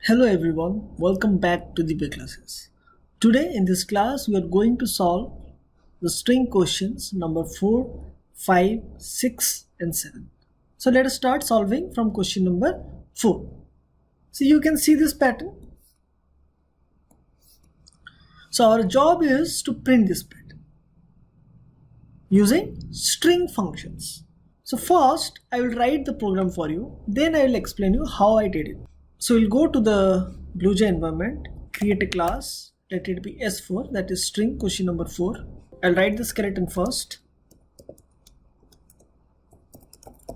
Hello everyone, welcome back to the B classes. Today in this class we are going to solve the string questions number 4, 5, 6 and 7. So let us start solving from question number 4. So you can see this pattern. So our job is to print this pattern using string functions. So first I will write the program for you, then I will explain you how I did it. So we'll go to the BlueJ environment, create a class, let it be S4, that is string question number 4. I'll write the skeleton first.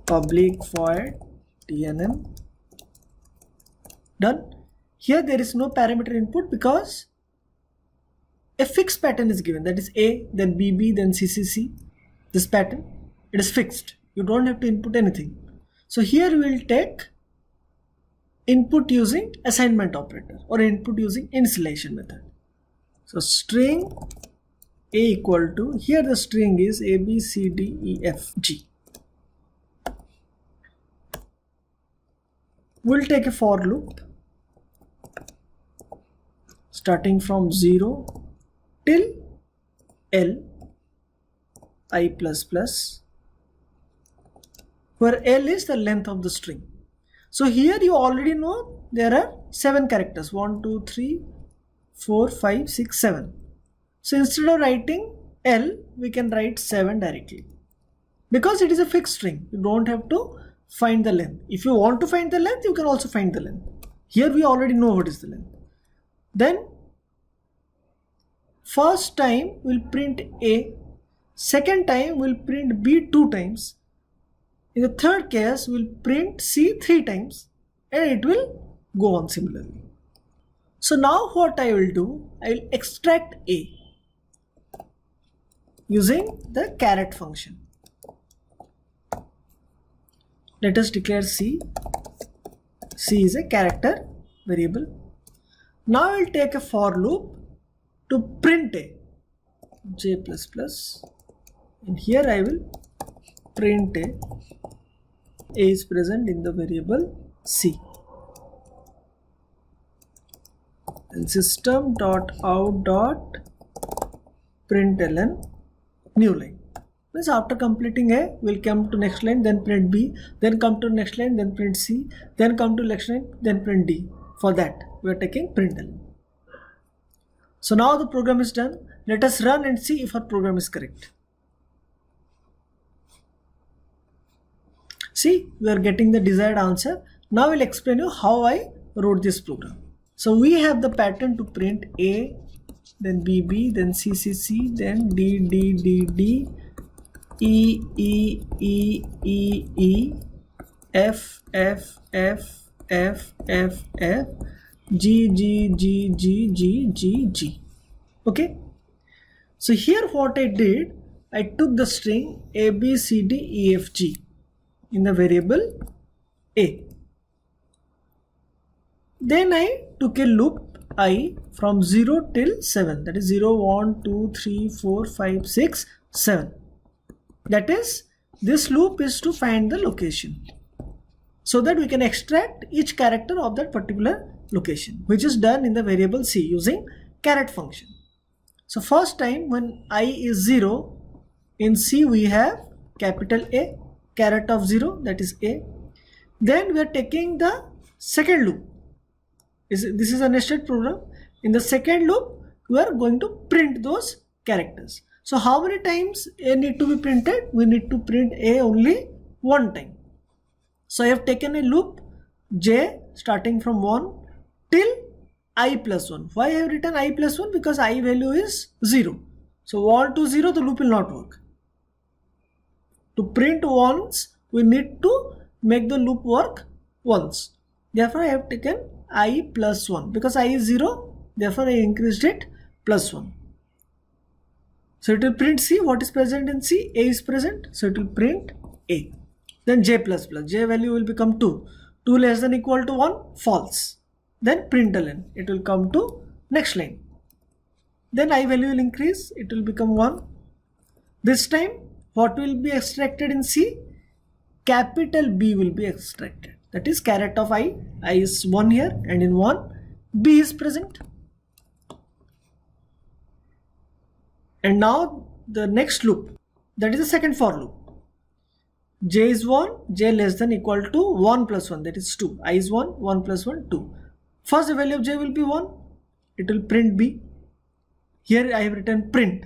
Public void TNM. Done. Here there is no parameter input because a fixed pattern is given, that is A, then BB, then CCC. This pattern, it is fixed. You don't have to input anything. So here we will take input using assignment operator or input using initialization method. So string A equal to, here the string is A, B, C, D, E, F, G. We'll take a for loop starting from 0 till L I++, where L is the length of the string. So here you already know there are 7 characters, 1, 2, 3, 4, 5, 6, 7. So instead of writing L, we can write 7 directly. Because it is a fixed string, you don't have to find the length. If you want to find the length, you can also find the length. Here we already know what is the length. Then first time we'll print A, second time we'll print B 2 times. In the third case, we'll print C 3 times and it will go on similarly. So now what I will do, I will extract A using the caret function. Let us declare C. C is a character variable. Now I will take a for loop to print A, J++, and here I will print A is present in the variable C. And system.out.println new line. Means after completing A, we'll come to next line, then print B, then come to next line, then print C, then come to next line, then print D. For that, we are taking println. So now the program is done. Let us run and see if our program is correct. See, we are getting the desired answer. Now I will explain you how I wrote this program. So we have the pattern to print A, then BB, then CCC, then DDDD, E, F, G. Okay. So here what I did, I took the string A, B, C, D, E, F, G in the variable A. Then I took a loop I from 0 till 7, that is 0, 1, 2, 3, 4, 5, 6, 7. That is, this loop is to find the location so that we can extract each character of that particular location, which is done in the variable C using caret function. So first time when I is 0, in C we have capital A, caret of 0, that is A. Then we are taking the second loop. This is a nested program. In the second loop, we are going to print those characters. So how many times A need to be printed? We need to print A only one time. So I have taken a loop J starting from 1 till I+1. Why I have written I+1? Because I value is 0. So 1 to 0, the loop will not work. To print once, we need to make the loop work once. Therefore, I have taken I+1 because I is 0. Therefore, I increased it +1. So it will print C. What is present in C? A is present. So it will print A. Then J++. J value will become 2. 2 less than equal to 1, false. Then println. It will come to next line. Then I value will increase. It will become 1. This time, what will be extracted in C? Capital B will be extracted. that is caret of I is 1 here, and in 1 B is present. And now the next loop, that is the second for loop. J is 1, J less than equal to 1 plus 1, that is 2. I is 1, 1 plus 1, 2. First the value of J will be 1, it will print B. Here I have written print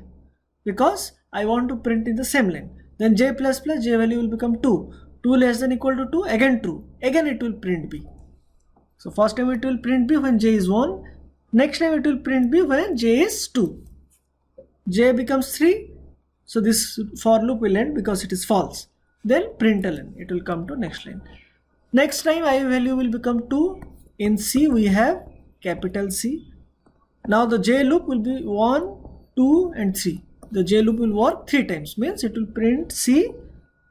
because I want to print in the same line. Then J plus plus, J value will become 2. 2 less than equal to 2, again true. Again it will print B. So first time it will print B when J is 1. Next time it will print B when J is 2. J becomes 3. So this for loop will end because it is false. Then println, it will come to next line. Next time I value will become 2. In C we have capital C. Now the J loop will be 1, 2 and 3. The J loop will work 3 times, means it will print C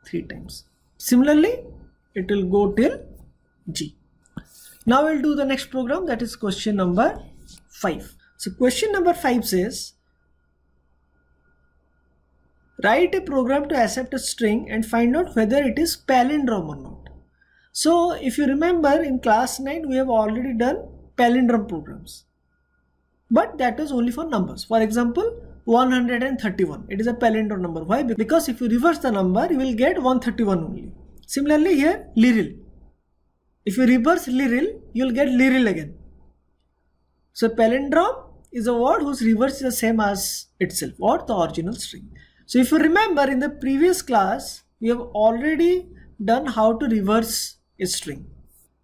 3 times. Similarly, it will go till G. Now we'll do the next program, that is question number 5. So question number 5 says, write a program to accept a string and find out whether it is palindrome or not. So if you remember in class 9 we have already done palindrome programs. But that is only for numbers. For example, 131. It is a palindrome number. Why? Because if you reverse the number, you will get 131 only. Similarly here, literal. If you reverse literal, you will get literal again. So palindrome is a word whose reverse is the same as itself or the original string. So if you remember in the previous class, we have already done how to reverse a string.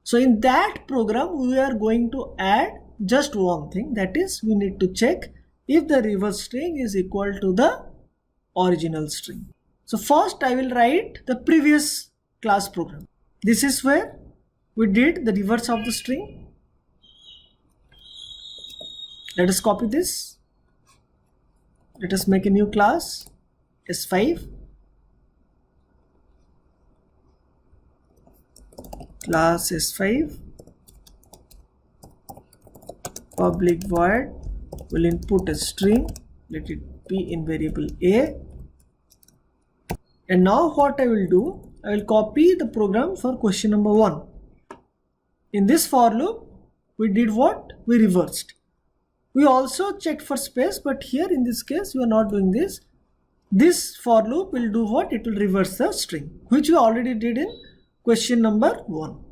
So in that program, we are going to add just one thing, that is we need to check if the reverse string is equal to the original string. So first I will write the previous class program. This is where we did the reverse of the string. Let us copy this. Let us make a new class S5. Class S5. Public void will input a string, let it be in variable A. And now what I will do, I will copy the program for question number 1. In this for loop, we did what? We reversed. We also checked for space, but here in this case we are not doing this. This for loop will do what? It will reverse the string, which we already did in question number 1.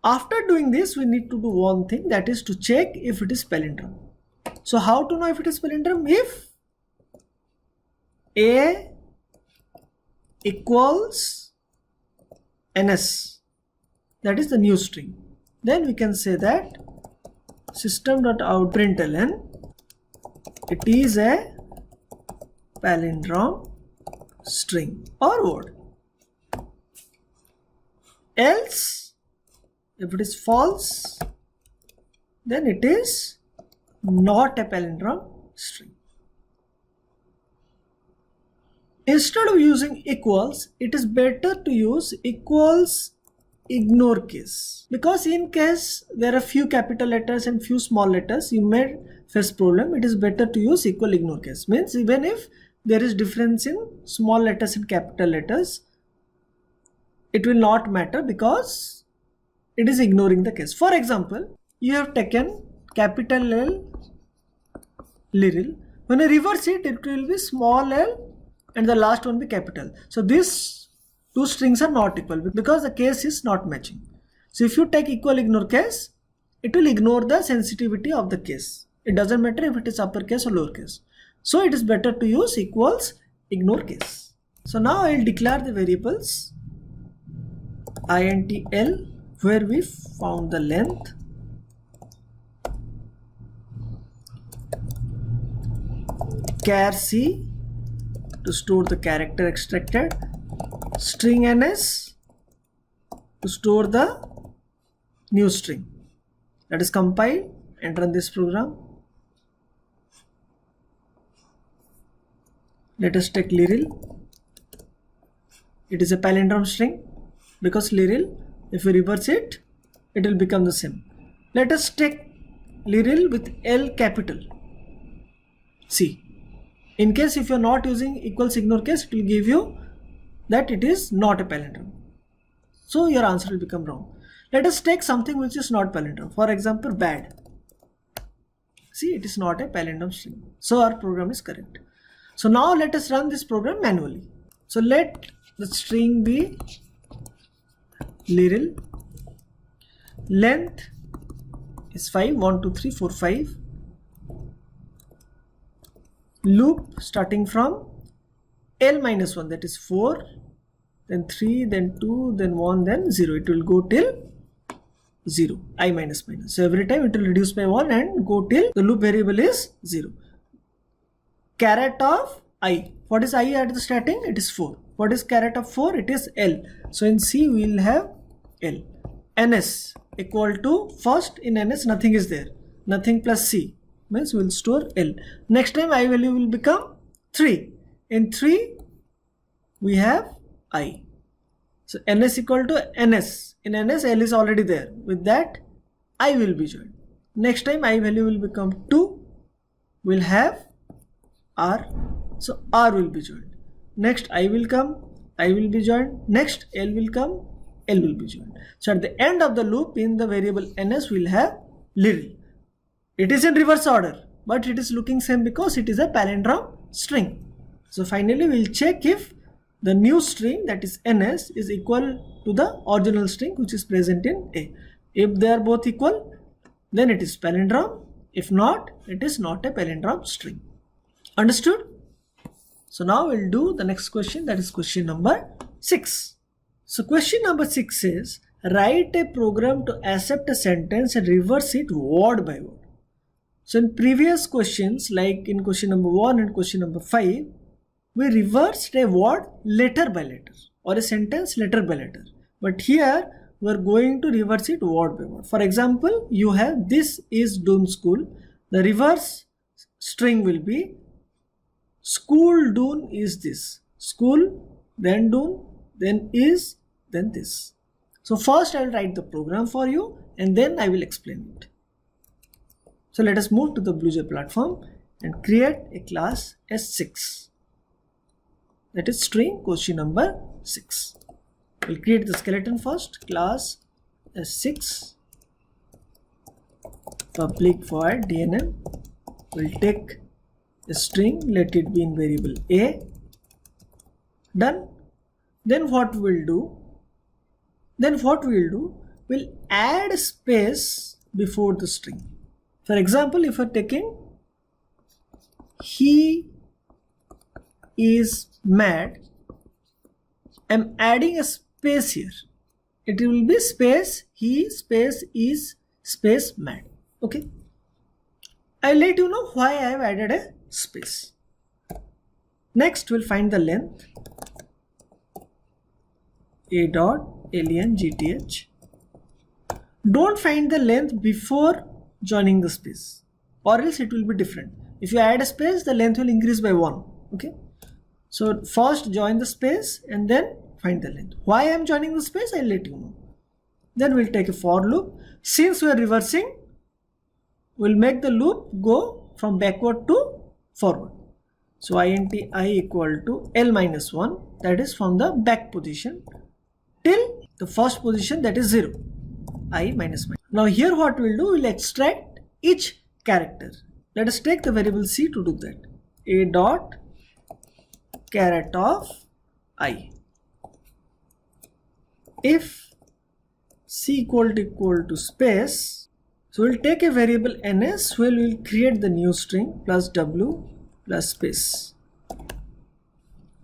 After doing this, we need to do one thing, that is to check if it is palindrome. So how to know if it is palindrome? If A equals NS, that is the new string, then we can say that system.out.println, it is a palindrome string or word. Else, if it is false, then it is not a palindrome string. Instead of using equals, it is better to use equals ignore case, because in case there are few capital letters and few small letters, you may face problem. It is better to use equal ignore case. Means even if there is difference in small letters and capital letters, it will not matter because it is ignoring the case. For example, you have taken capital L, little. When I reverse it, it will be small l and the last one be capital. So these two strings are not equal because the case is not matching. So if you take equal ignore case, it will ignore the sensitivity of the case. It doesn't matter if it is uppercase or lowercase. So it is better to use equals ignore case. So now I will declare the variables intl, where we found the length, char c to store the character extracted, string ns to store the new string. Let us compile and run this program. Let us take literal. It is a palindrome string because literal, if we reverse it, it will become the same. Let us take literal with L capital. See, in case if you are not using equals ignore case, it will give you that it is not a palindrome. So your answer will become wrong. Let us take something which is not palindrome. For example, bad. See, it is not a palindrome string. So our program is correct. So now let us run this program manually. So let the string be little. Length is 5, 1, 2, 3, 4, 5. Loop starting from L minus 1, that is 4, then 3, then 2, then 1, then 0. It will go till 0, I minus minus. So every time it will reduce by 1 and go till the loop variable is 0. Caret of I. What is I at the starting? It is 4. What is caret of 4? It is L. So in C we will have L. NS equal to, first in NS nothing is there. Nothing plus C means we will store L. Next time I value will become 3. In 3 we have I. So NS equal to NS. In NS L is already there. With that I will be joined. Next time I value will become 2. We'll have R. So R will be joined. Next I will come. I will be joined. Next L will come. L will be joined. So at the end of the loop in the variable NS we'll have little. It is in reverse order, but it is looking same because it is a palindrome string. So finally we'll check if the new string, that is NS, is equal to the original string which is present in A. If they are both equal, then it is palindrome. If not, it is not a palindrome string. Understood? So now we'll do the next question, that is question number 6. So question number 6 says, write a program to accept a sentence and reverse it word by word. So in previous questions, like in question number 1 and question number 5, we reversed a word letter by letter or a sentence letter by letter. But here we are going to reverse it word by word. For example, you have this is Doon school. The reverse string will be school Doon is this. School, then Doon, then is, then this. So first I will write the program for you and then I will explain it. So let us move to the BlueJ platform and create a class S6. That is string question number 6. We'll create the skeleton first. Class S6 public void DNM. We'll take a string, let it be in variable A. Done. Then what we'll do? We'll add space before the string. For example, if we're taking he is mad, I'm adding a space here. It will be space he space is space mad. Okay. I'll let you know why I have added a space. Next we'll find the length. A dot alien gth. Don't find the length before joining the space or else it will be different. If you add a space, the length will increase by 1. Okay. So first join the space and then find the length. Why I am joining the space, I'll let you know. Then we'll take a for loop. Since we are reversing, we'll make the loop go from backward to forward. So int I equal to L minus 1, that is from the back position till the first position, that is 0. I minus minus. Now here what we'll do, we'll extract each character. Let us take the variable C to do that. A dot caret of I. If C equal to space, so we'll take a variable NS where we'll create the new string plus W plus space.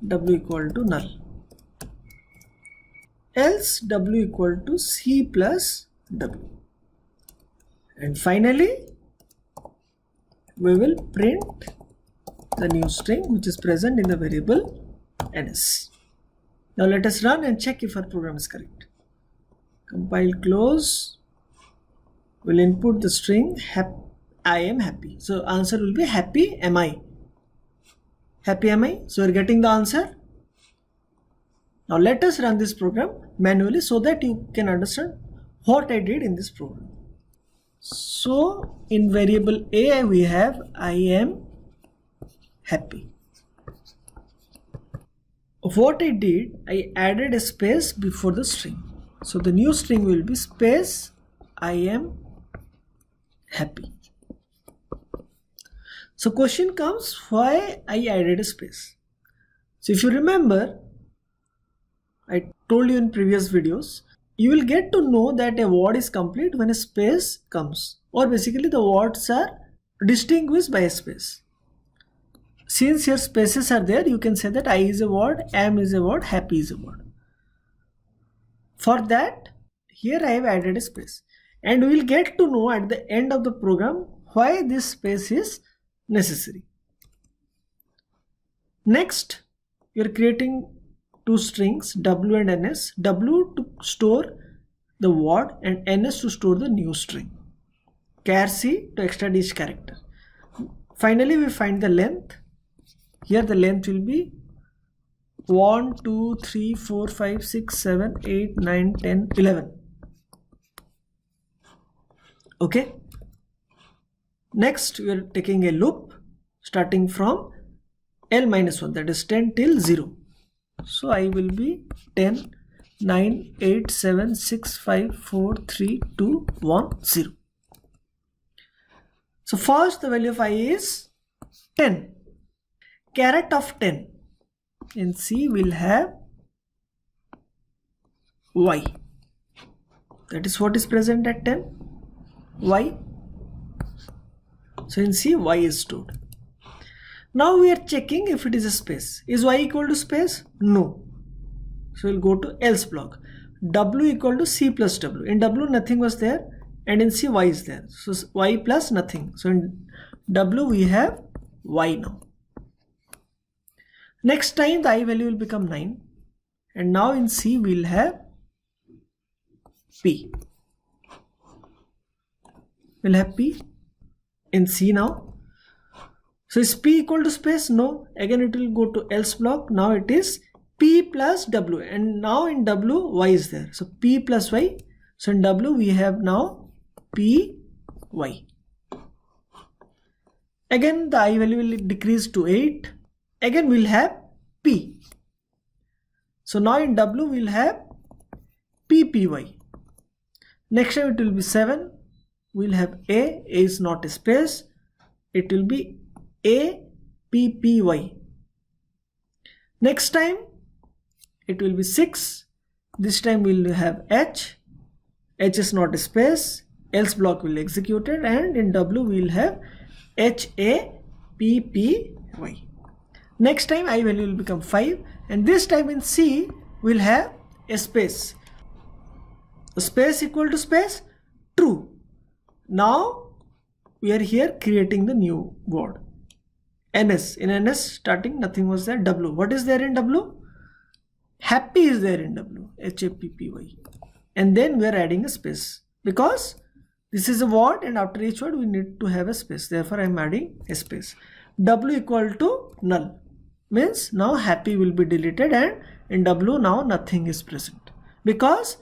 W equal to null. Else W equal to C plus W. And finally, we will print the new string which is present in the variable NS. Now let us run and check if our program is correct. Compile, close. We'll input the string I am happy. So answer will be happy am I. Happy am I? So we're getting the answer. Now let us run this program manually so that you can understand what I did in this program. So in variable A we have I am happy. What I did, I added a space before the string. So the new string will be space I am happy. So question comes, why I added a space? So if you remember, I told you in previous videos, you will get to know that a word is complete when a space comes, or basically the words are distinguished by a space. Since here spaces are there, you can say that I is a word, am is a word, happy is a word. For that, here I have added a space, and we will get to know at the end of the program why this space is necessary. Next, you are creating two strings, W and NS. W to store the word and NS to store the new string. Char C to extract each character. Finally, we find the length. Here the length will be 1, 2, 3, 4, 5, 6, 7, 8, 9, 10, 11. Okay. Next, we are taking a loop starting from L minus 1, that is 10 till 0. So I will be 10, 9, 8, 7, 6, 5, 4, 3, 2, 1, 0. So first the value of I is 10. Caret of 10. In C will have Y. That is what is present at 10. Y. So in C, Y is stored. Now we are checking if it is a space. Is Y equal to space? No. So we'll go to else block. W equal to C plus W. In W nothing was there, and in C Y is there. So Y plus nothing. So in W we have Y now. Next time the I value will become 9, and now in C we'll have P. We'll have P in C now. So is P equal to space? No. Again it will go to else block. Now it is P plus W, and now in W Y is there. So P plus Y. So in W we have now P Y. Again the I value will decrease to 8. Again we'll have P. So now in W we'll have PPY. Next time it will be 7. We'll have A. A is not a space. It will be APPY. Next time it will be 6. This time we'll have H. H is not a space. Else block will execute it, and in W we'll have HAPPY. Next time I value will become 5, and this time in C we'll have a space. A space equal to space? True. Now we are here creating the new word. NS. In NS starting nothing was there. W. What is there in W? Happy is there in W. HAPPY. And then we are adding a space, because this is a word and after each word we need to have a space. Therefore I am adding a space. W equal to null. Means now happy will be deleted, and in W now nothing is present, because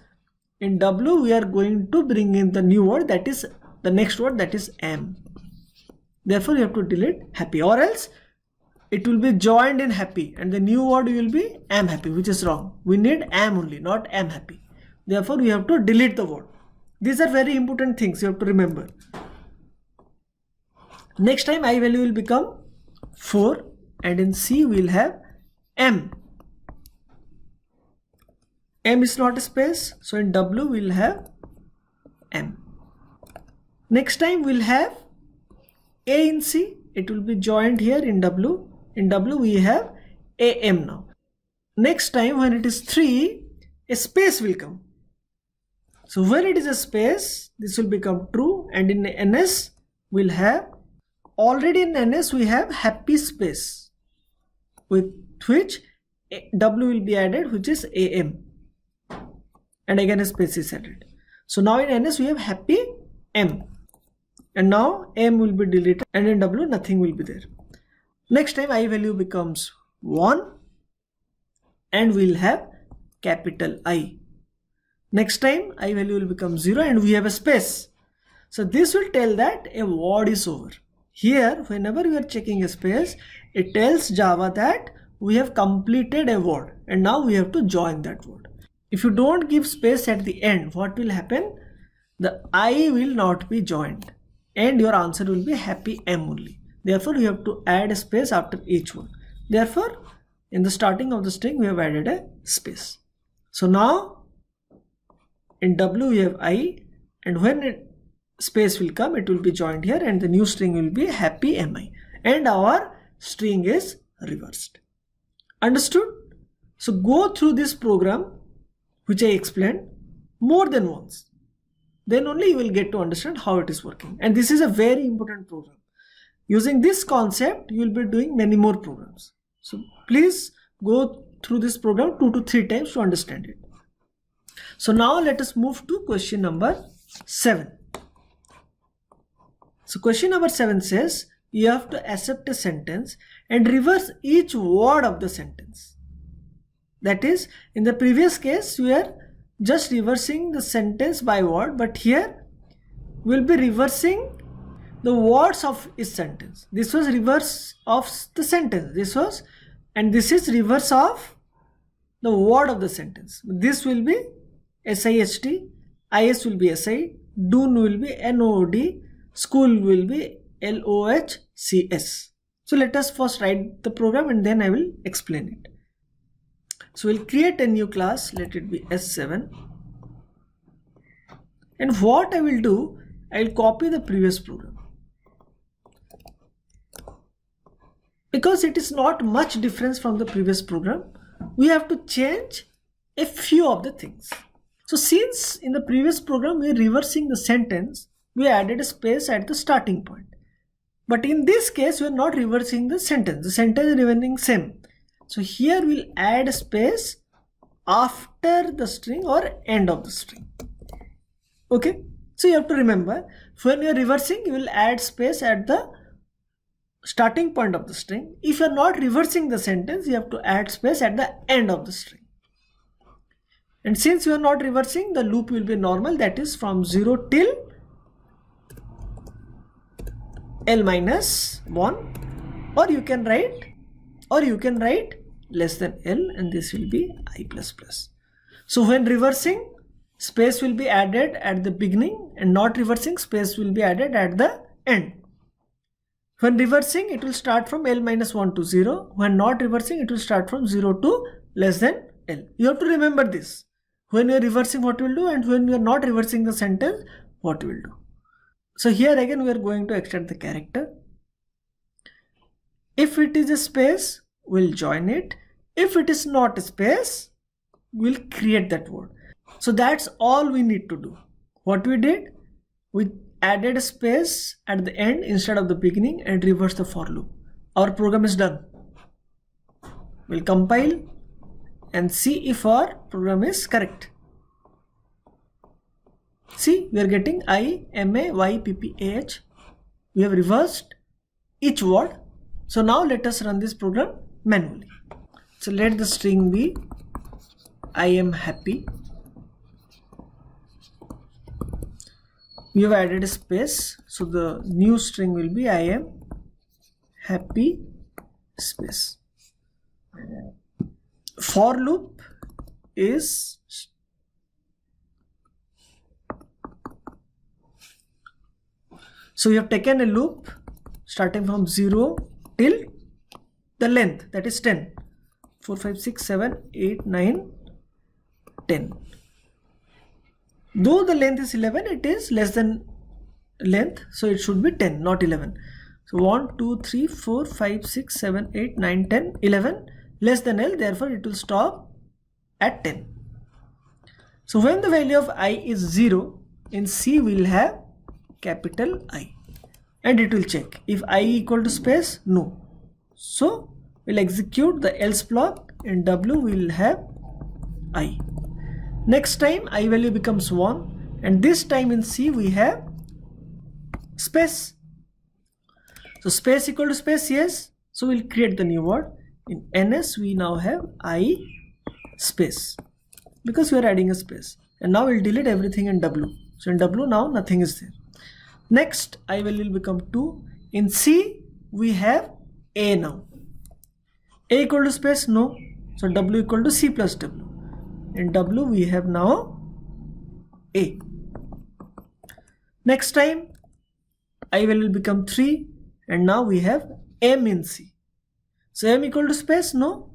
in W we are going to bring in the new word, that is the next word, that is am. Therefore you have to delete happy, or else it will be joined in happy and the new word will be am happy, which is wrong. We need am only, not am happy. Therefore we have to delete the word. These are very important things you have to remember. Next time I value will become 4, and in C we'll have M. M is not a space, so in W we'll have M. Next time we'll have A in C. It will be joined here in W. In W we have AM now. Next time when it is 3, a space will come. So when it is a space, this will become true, and in NS we'll have, already in NS we have happy space, with which W will be added, which is AM, and again a space is added. So now in NS we have happy M, and now M will be deleted, and in W nothing will be there. Next time I value becomes 1, and we'll have capital I. Next time I value will become 0, and we have a space. So this will tell that a word is over. Here whenever we are checking a space, it tells Java that we have completed a word and now we have to join that word. if you don't give space at the end, what will happen? The I will not be joined and your answer will be happy M only. Therefore, you have to add a space after each one. Therefore, in the starting of the string, we have added a space. So now, in W, we have I, and when space will come, it will be joined here, and the new string will be happy MI. And our string is reversed. Understood? So go through this program, which I explained, more than once. Then only you will get to understand how it is working. And this is a very important program. Using this concept, you will be doing many more programs. So please go through this program 2 to 3 times to understand it. So now let us move to question number 7. So question number 7 says, you have to accept a sentence and reverse each word of the sentence. That is, in the previous case, we are just reversing the sentence by word, but here we will be reversing the words of each sentence. This was reverse of the sentence. This is reverse of the word of the sentence. This will be SIST, IS will be SI, DOON will be NOOD, school will be LOHCS. So let us first write the program and then I will explain it. So we'll create a new class, let it be S7. And what I will do, I will copy the previous program. Because it is not much difference from the previous program, we have to change a few of the things. So since in the previous program we are reversing the sentence, we added a space at the starting point. But in this case, we are not reversing the sentence. The sentence is remaining same. So here we'll add a space after the string or end of the string. Okay. So you have to remember, when you are reversing, you will add space at the starting point of the string. If you are not reversing the sentence, you have to add space at the end of the string. And since you are not reversing, the loop will be normal, that is from 0 till L minus 1, or you can write less than L, and this will be I plus plus. So when reversing, space will be added at the beginning, and not reversing, space will be added at the end. When reversing, it will start from L minus 1 to 0. When not reversing, it will start from 0 to less than L. You have to remember this. When you are reversing, what you will do, and when you are not reversing the sentence, what you will do. So here again we are going to extract the character. If it is a space, we'll join it. If it is not a space, we'll create that word. So that's all we need to do. What we did, we added a space at the end instead of the beginning and reversed the for loop. Our program is done. We'll compile and see if our program is correct. See, we are getting I, M, A, Y, P, P, A, H. We have reversed each word. So now let us run this program manually. So let the string be I am happy. We have added a space. So the new string will be I am happy space. For loop is so you have taken a loop starting from 0 till the length, that is 10. 4, 5, 6, 7, 8, 9, 10. Though the length is 11, it is less than length, so it should be 10, not 11. So 1, 2, 3, 4, 5, 6, 7, 8, 9, 10, 11, less than L, therefore it will stop at 10. So when the value of I is 0, in C we will have capital I, and it will check if I equal to space, no. So we'll execute the else block, and W will have I. Next time I value becomes 1, and this time in C we have space. So space equal to space, yes. So we'll create the new word. In NS we now have I space, because we are adding a space. And now we'll delete everything in W. So in W now nothing is there. Next I value will become 2. In C we have A now. A equal to space, no. So W equal to C plus W. In W we have now A. Next time I value will become 3 and now we have M in C. So M equal to space? No.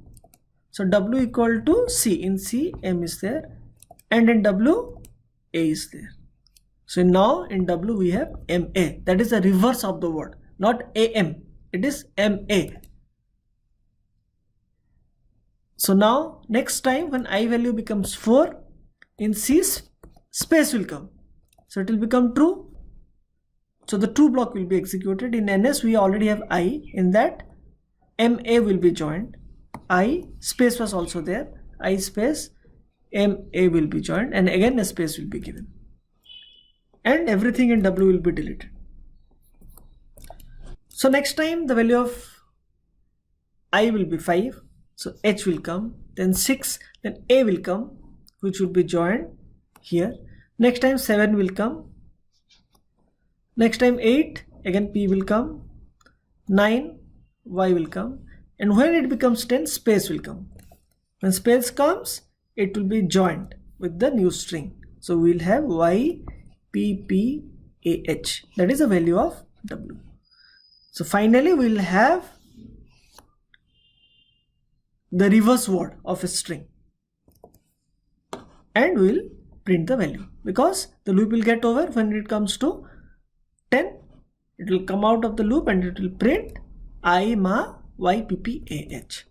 So W equal to C. In C M is there and in W A is there. So now in W we have MA. That is the reverse of the word. Not AM. It is MA. So now next time when I value becomes 4, in C space will come. So it will become true. So the true block will be executed. In NS we already have I. In that MA will be joined. I space was also there. I space MA will be joined and again a space will be given. And everything in W will be deleted. So next time the value of I will be 5. So H will come, then 6, then A will come, which will be joined here. Next time 7 will come. Next time 8, again P will come. 9, Y will come. And when it becomes 10, space will come. When space comes, it will be joined with the new string. So we will have Y, P, P, A, H. That is the value of W. So finally we will have the reverse word of a string and we will print the value because the loop will get over when it comes to 10. It will come out of the loop and it will print I, Ma, Y, P, P, A, H.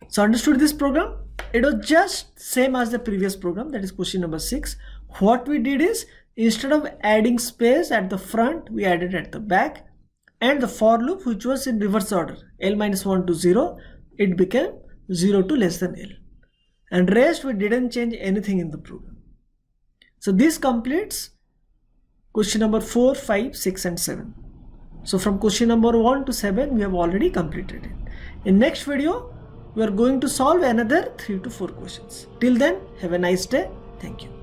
So understood this program? It was just same as the previous program, that is question number 6. What we did is instead of adding space at the front, we added at the back, and the for loop which was in reverse order, L minus 1 to 0, it became 0 to less than L. And rest we didn't change anything in the program. So this completes question number 4, 5, 6 and 7. So from question number 1 to 7 we have already completed it. In next video we are going to solve another 3 to 4 questions. Till then, have a nice day. Thank you.